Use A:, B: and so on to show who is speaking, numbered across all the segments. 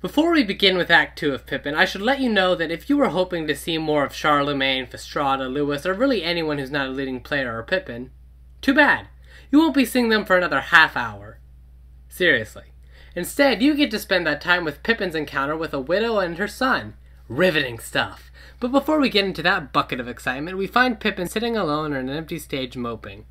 A: Before we begin with Act 2 of Pippin, I should let you know that if you were hoping to see more of Charlemagne, Fastrada, Lewis, or really anyone who's not a leading player or Pippin, too bad. You won't be seeing them for another half hour. Seriously. Instead, you get to spend that time with Pippin's encounter with a widow and her son. Riveting stuff. But before we get into that bucket of excitement, we find Pippin sitting alone on an empty stage moping.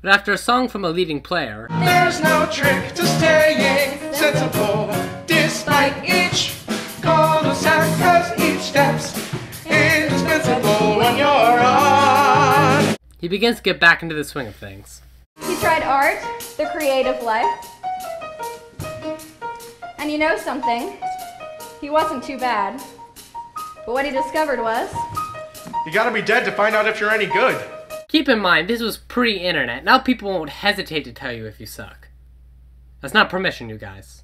A: But after a song from a leading player,
B: there's no trick to staying sensible, despite each cul-de-sac, 'cause each step's indispensable when you're on.
A: He begins to get back into the swing of things.
C: He tried art, the creative life. And you know something? He wasn't too bad. But what he discovered was...
B: You gotta be dead to find out if you're any good.
A: Keep in mind, this was pre-internet. Now people won't hesitate to tell you if you suck. That's not permission, you guys.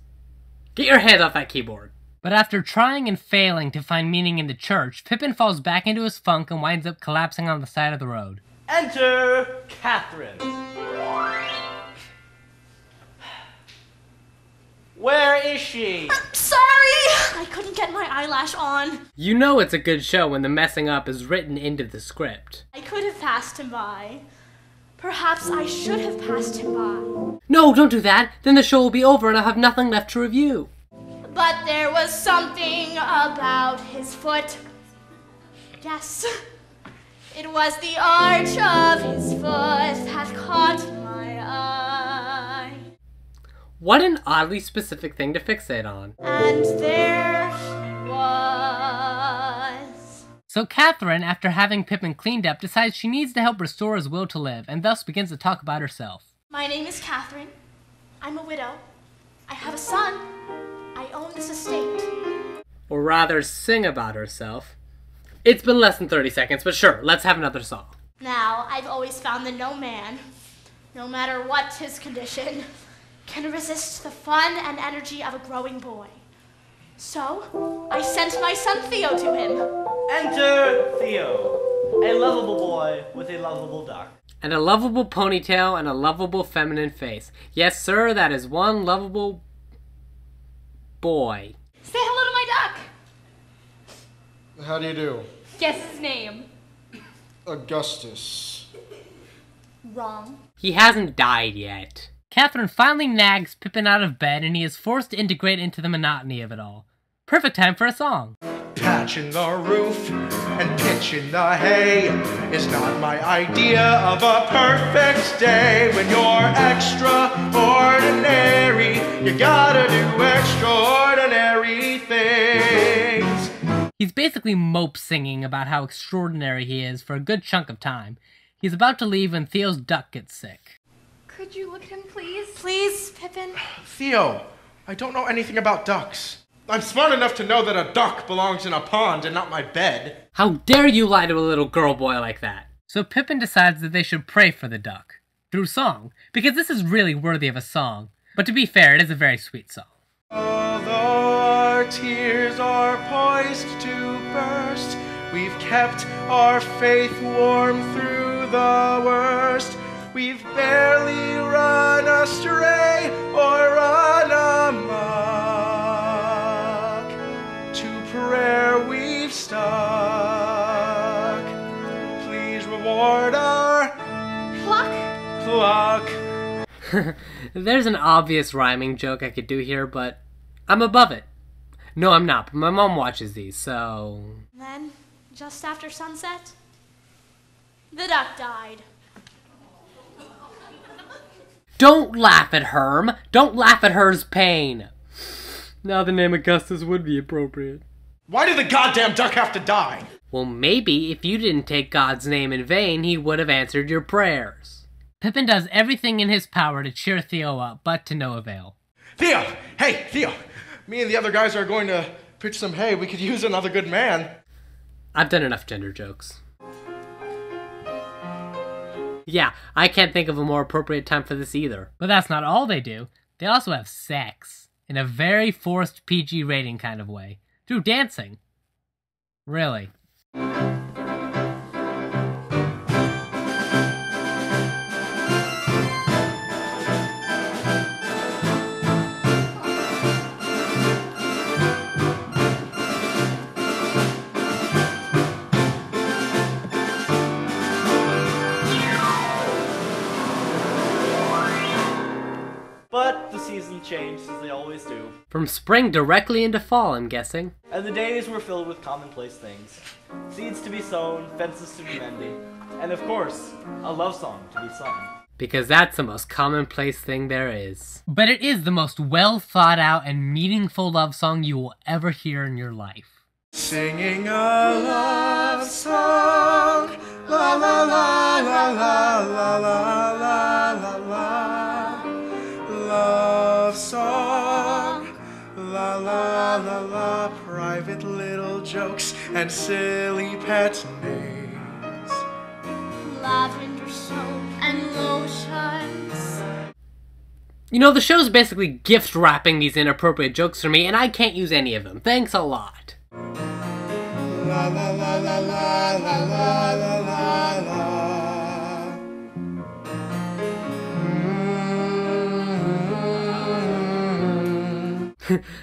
A: Get your hands off that keyboard. But after trying and failing to find meaning in the church, Pippin falls back into his funk and winds up collapsing on the side of the road.
D: Enter Catherine. Where is she?
E: I'm sorry! I couldn't get my eyelash on.
A: You know it's a good show when the messing up is written into the script.
E: I could have passed him by. Perhaps I should have passed him by.
A: No, don't do that! Then the show will be over and I'll have nothing left to review.
E: But there was something about his foot. Yes, it was the arch of his foot that caught my eye.
A: What an oddly specific thing to fixate on.
E: And there he was.
A: So Catherine, after having Pippin cleaned up, decides she needs to help restore his will to live, and thus begins to talk about herself.
E: My name is Catherine. I'm a widow. I have a son. I own this estate.
A: Or rather, sing about herself. It's been less than 30 seconds, but sure, let's have another song.
E: Now, I've always found that no man, no matter what his condition, can resist the fun and energy of a growing boy. So, I sent my son Theo to him.
D: Enter Theo, a lovable boy with a lovable duck.
A: And a lovable ponytail and a lovable feminine face. Yes, sir, that is one lovable boy.
F: Say hello to my duck.
B: How do you do?
F: Guess his name.
B: Augustus.
E: Wrong.
A: He hasn't died yet. Catherine finally nags Pippin out of bed and he is forced to integrate into the monotony of it all. Perfect time for a song.
B: Patching the roof and pitching the hay is not my idea of a perfect day. When you're extraordinary, you gotta do extraordinary things.
A: He's basically mope singing about how extraordinary he is for a good chunk of time. He's about to leave when Theo's duck gets sick.
F: Could you look at him, please?
E: Please, Pippin.
B: Theo, I don't know anything about ducks. I'm smart enough to know that a duck belongs in a pond and not my bed.
A: How dare you lie to a little girl boy like that? So Pippin decides that they should pray for the duck. Through song. Because this is really worthy of a song. But to be fair, it is a very sweet song.
B: Although our tears are poised to burst, we've kept our faith warm through the worst. We've barely run astray or run amok. To prayer we've stuck. Please reward our pluck.
A: There's an obvious rhyming joke I could do here, but I'm above it. No, I'm not, but my mom watches these, so...
E: Then, just after sunset, the duck died.
A: Don't laugh at Herm! Don't laugh at her's pain! Now the name Augustus would be appropriate.
B: Why did the goddamn duck have to die?
A: Well, maybe if you didn't take God's name in vain, he would have answered your prayers. Pippin does everything in his power to cheer Theo up, but to no avail.
B: Theo! Hey, Theo! Me and the other guys are going to pitch some hay. We could use another good man.
A: I've done enough gender jokes. Yeah, I can't think of a more appropriate time for this either. But that's not all they do. They also have sex. In a very forced PG rating kind of way. Through dancing. Really.
D: changed, as they always do.
A: From spring directly into fall, I'm guessing.
D: And the days were filled with commonplace things. Seeds to be sown, fences to be mended, and of course, a love song to be sung.
A: Because that's the most commonplace thing there is. But it is the most well thought out and meaningful love song you will ever hear in your life.
B: Singing a love song, la la la la la la la la la, love song, la la la la, private little jokes and silly pet names,
E: Lavender soap and lotions.
A: You know, the show's basically gift wrapping these inappropriate jokes for me, and I can't use any of them. Thanks a lot.
B: la la la la la la la la la la.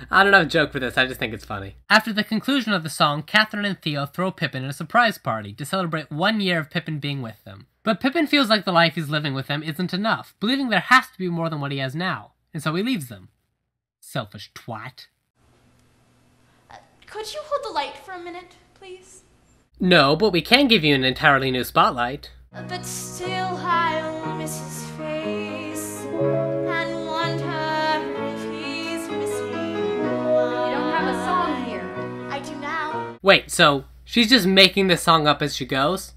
A: I don't have a joke for this, I just think it's funny. After the conclusion of the song, Catherine and Theo throw Pippin a surprise party to celebrate 1 year of Pippin being with them. But Pippin feels like the life he's living with them isn't enough, believing there has to be more than what he has now, and so he leaves them. Selfish twat.
E: Could you hold the light for a minute, please?
A: No, but we can give you an entirely new spotlight.
E: But still I'll miss his face and wonder if he's missing one.
C: You don't have a song here.
E: I do now.
A: Wait, so she's just making this song up as she goes?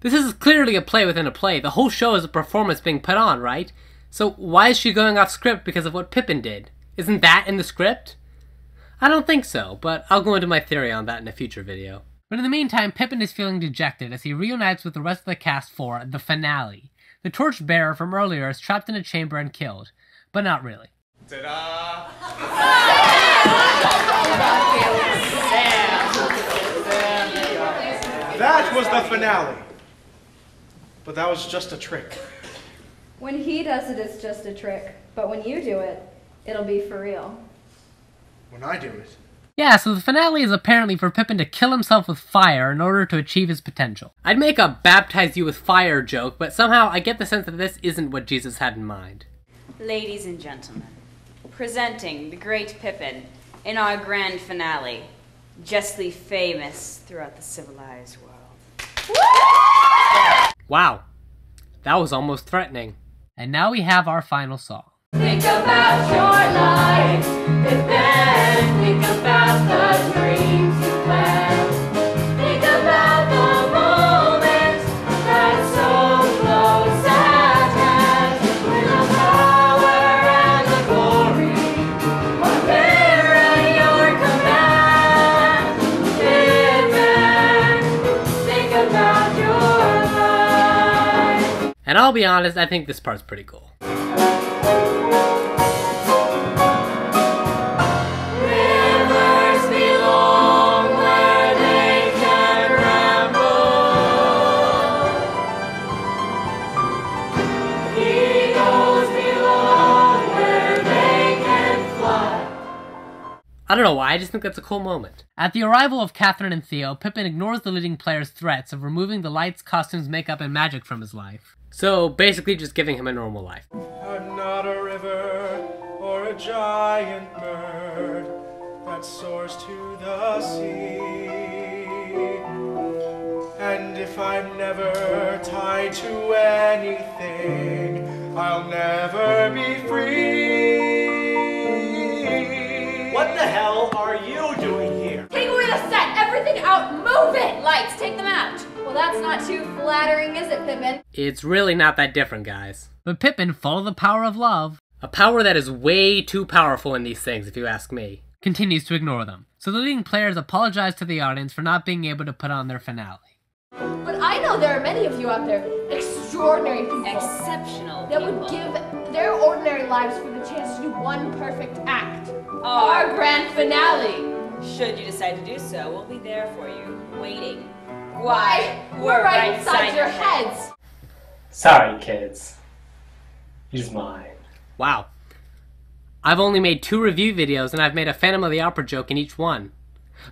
A: This is clearly a play within a play. The whole show is a performance being put on, right? So why is she going off script because of what Pippin did? Isn't that in the script? I don't think so, but I'll go into my theory on that in a future video. But in the meantime, Pippin is feeling dejected as he reunites with the rest of the cast for the finale. The torchbearer from earlier is trapped in a chamber and killed, but not really.
B: Ta-da! That was the finale. But that was just a trick.
C: When he does it, it's just a trick. But when you do it, it'll be for real.
B: When I do it.
A: Yeah, so the finale is apparently for Pippin to kill himself with fire in order to achieve his potential. I'd make a baptize you with fire joke, but somehow I get the sense that this isn't what Jesus had in mind.
G: Ladies and gentlemen, presenting the great Pippin in our grand finale, justly famous throughout the civilized world.
A: Wow, that was almost threatening. And now we have our final song.
F: Think about your life, Pippin. Think about the dreams you planned. Think about the moments that's so close at hand. When the power and the glory are there at your command. Pippin, think about your life.
A: And I'll be honest, I think this part's pretty cool. I don't know why, I just think that's a cool moment. At the arrival of Catherine and Theo, Pippin ignores the leading player's threats of removing the lights, costumes, makeup, and magic from his life. So basically just giving him a normal life.
B: I'm not a river or a giant bird that soars to the sea. And if I'm never tied to anything, I'll never be free.
D: What the hell are you doing here?
F: Take away the set! Everything out! Move it!
G: Lights, take them out!
C: Well, that's not too flattering, is it, Pippin?
A: It's really not that different, guys. But Pippin, full of the power of love, a power that is way too powerful in these things, if you ask me, continues to ignore them. So the leading players apologize to the audience for not being able to put on their finale.
F: But I know there are many of you out there, extraordinary people,
G: Exceptional
F: that
G: people.
F: would give their ordinary lives for the chance to do one perfect act.
G: Our
F: Our grand finale.
G: Should you decide to do so, we'll be there for you, waiting.
F: Why? We're right inside your heads.
H: Sorry, kids. He's mine.
A: Wow. I've only made 2 review videos and I've made a Phantom of the Opera joke in each one.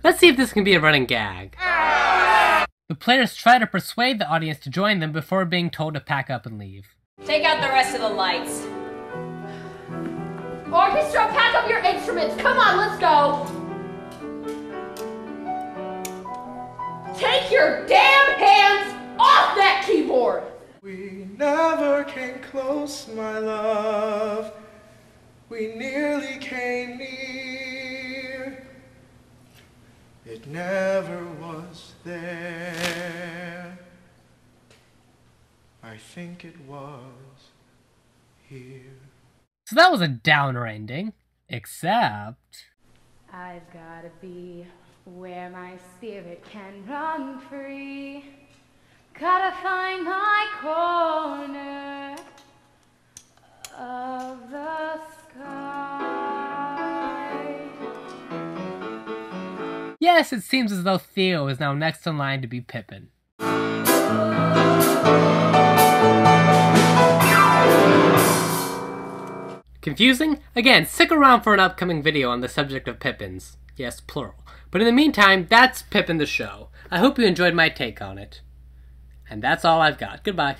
A: Let's see if this can be a running gag. The players try to persuade the audience to join them before being told to pack up and leave.
G: Take out the rest of the lights.
F: Orchestra, pack up your instruments. Come on, let's go. Take your damn hands off that keyboard.
B: We never came close, my love. We nearly came near. It never was there. I think it was here.
A: So that was a downer ending, except...
C: I've gotta be where my spirit can run free. Gotta find my corner of the sky.
A: Yes, it seems as though Theo is now next in line to be Pippin. Confusing? Again, stick around for an upcoming video on the subject of Pippins. Yes, plural. But in the meantime, that's Pippin the show. I hope you enjoyed my take on it. And that's all I've got. Goodbye.